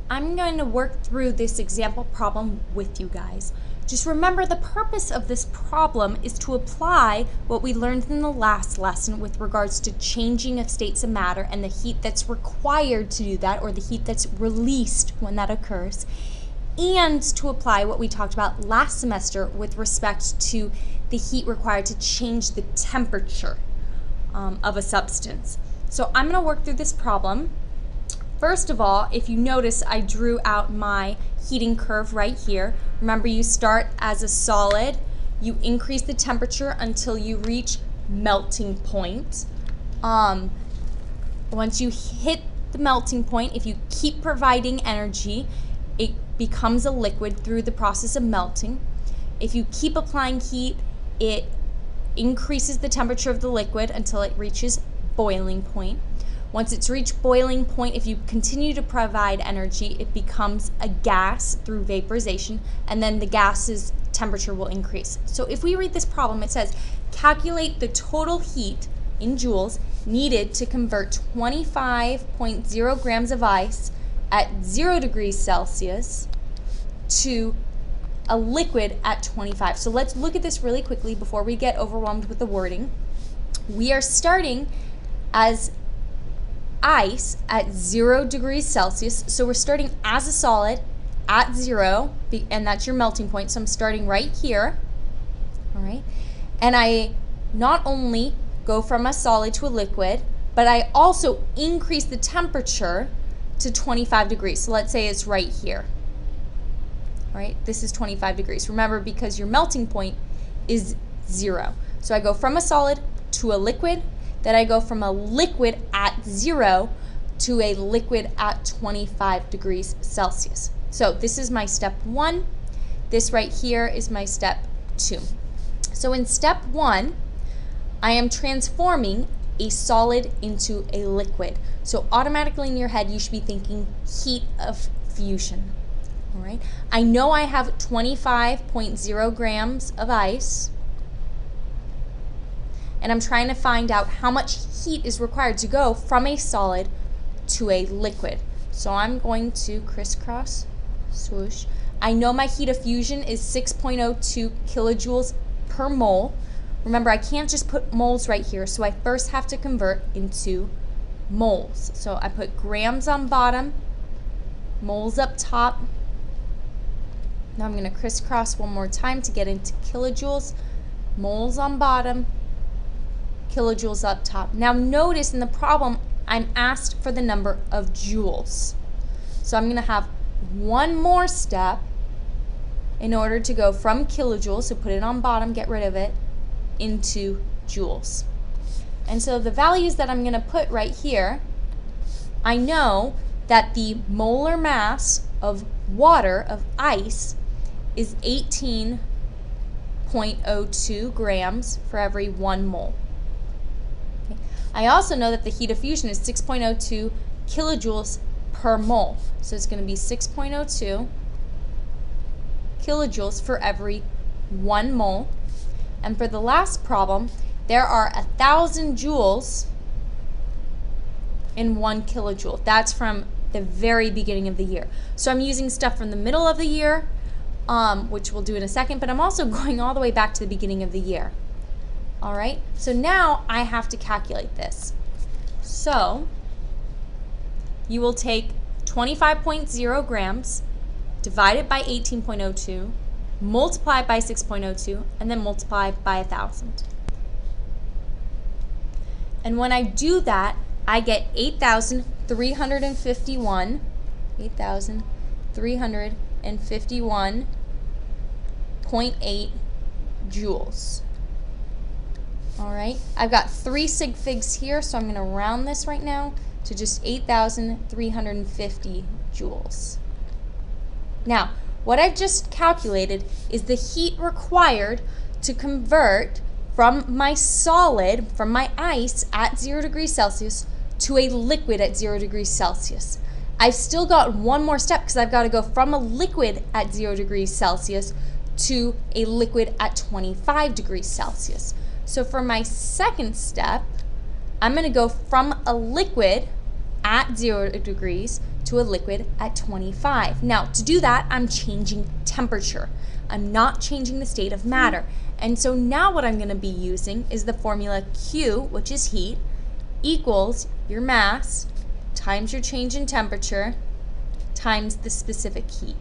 I'm going to work through this example problem with you guys. Just remember the purpose of this problem is to apply what we learned in the last lesson with regards to changing of states of matter and the heat that's required to do that, or the heat that's released when that occurs, and to apply what we talked about last semester with respect to the heat required to change the temperature of a substance. So I'm going to work through this problem. First of all, if you notice, I drew out my heating curve right here. Remember, you start as a solid, you increase the temperature until you reach melting point. Once you hit the melting point, if you keep providing energy, it becomes a liquid through the process of melting. If you keep applying heat, it increases the temperature of the liquid until it reaches boiling point. Once it's reached boiling point, if you continue to provide energy, it becomes a gas through vaporization, and then the gas's temperature will increase. So if we read this problem, it says, calculate the total heat in joules needed to convert 25.0 grams of ice at 0 degrees Celsius to a liquid at 25. So let's look at this really quickly before we get overwhelmed with the wording. We are starting as ice at 0 degrees Celsius. So we're starting as a solid at 0, and that's your melting point. So I'm starting right here, all right? And I not only go from a solid to a liquid, but I also increase the temperature to 25 degrees. So let's say it's right here, all right? This is 25 degrees. Remember, because your melting point is 0. So I go from a solid to a liquid, then I go from a liquid at 0 to a liquid at 25 degrees Celsius. So this is my step 1. This right here is my step 2. So in step 1, I am transforming a solid into a liquid. So automatically in your head, you should be thinking heat of fusion. All right. I know I have 25.0 grams of ice, and I'm trying to find out how much heat is required to go from a solid to a liquid. So I'm going to crisscross, swoosh. I know my heat of fusion is 6.02 kilojoules per mole. Remember, I can't just put moles right here, so I first have to convert into moles. So I put grams on bottom, moles up top. Now I'm going to crisscross one more time to get into kilojoules, moles on bottom, kilojoules up top. Now notice in the problem, I'm asked for the number of joules. So I'm going to have one more step in order to go from kilojoules, so put it on bottom, get rid of it, into joules. And so the values that I'm going to put right here, I know that the molar mass of water, of ice, is 18.02 grams for every 1 mole. Okay. I also know that the heat of fusion is 6.02 kilojoules per mole. So it's going to be 6.02 kilojoules for every 1 mole. And for the last problem, there are 1,000 joules in 1 kilojoule. That's from the very beginning of the year. So I'm using stuff from the middle of the year, which we'll do in a second, but I'm also going all the way back to the beginning of the year. All right, so now I have to calculate this. So you will take 25.0 grams, divide it by 18.02, multiply it by 6.02, and then multiply by 1,000. And when I do that, I get 8,351.8 joules. All right, I've got 3 sig figs here, so I'm going to round this right now to just 8,350 joules. Now, what I've just calculated is the heat required to convert from my solid, from my ice at 0 degrees Celsius to a liquid at 0 degrees Celsius. I've still got one more step because I've got to go from a liquid at 0 degrees Celsius to a liquid at 25 degrees Celsius. So for my second step, I'm going to go from a liquid at 0 degrees to a liquid at 25. Now, to do that, I'm changing temperature. I'm not changing the state of matter. And so now what I'm going to be using is the formula Q, which is heat, equals your mass times your change in temperature times the specific heat.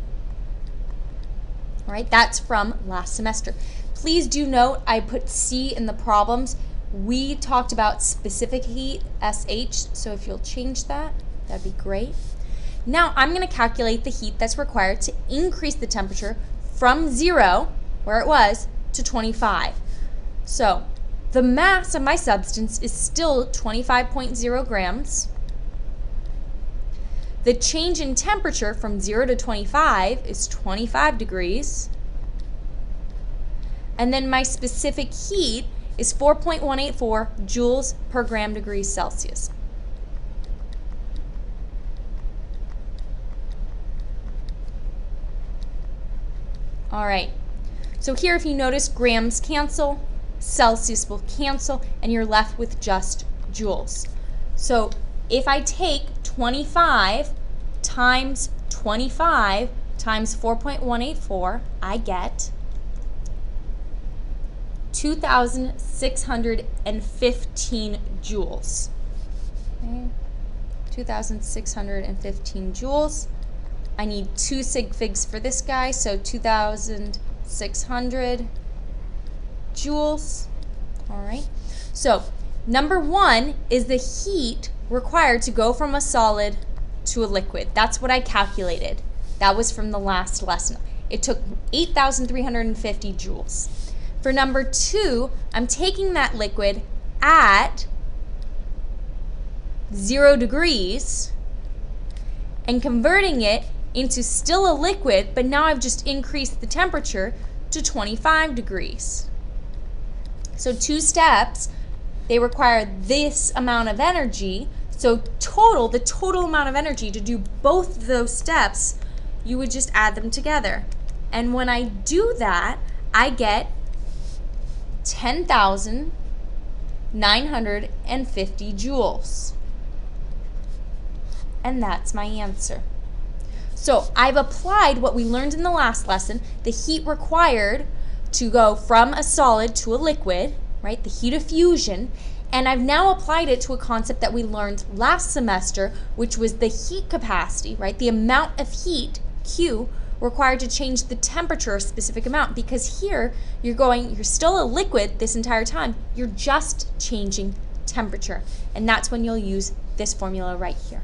All right, that's from last semester. Please do note I put C in the problems. We talked about specific heat, SH, so if you'll change that, that'd be great. Now I'm going to calculate the heat that's required to increase the temperature from 0, where it was, to 25. So the mass of my substance is still 25.0 grams. The change in temperature from 0 to 25 is 25 degrees. And then my specific heat is 4.184 joules per gram degrees Celsius. All right, so here if you notice, grams cancel, Celsius will cancel, and you're left with just joules. So if I take 25 times 25 times 4.184, I get 2,615 joules. Okay. 2,615 joules. I need 2 sig figs for this guy, so 2,600 joules. All right. So number 1 is the heat required to go from a solid to a liquid. That's what I calculated. That was from the last lesson. It took 8,350 joules. For number 2, I'm taking that liquid at 0 degrees and converting it into still a liquid, but now I've just increased the temperature to 25 degrees. So 2 steps, they require this amount of energy. So the total amount of energy to do both of those steps, you would just add them together. And when I do that, I get 10,950 joules. And that's my answer. So I've applied what we learned in the last lesson, the heat required to go from a solid to a liquid, right? The heat of fusion. And I've now applied it to a concept that we learned last semester, which was the heat capacity, right? The amount of heat, Q, required to change the temperature a specific amount, because here you're still a liquid this entire time. You're just changing temperature. And that's when you'll use this formula right here.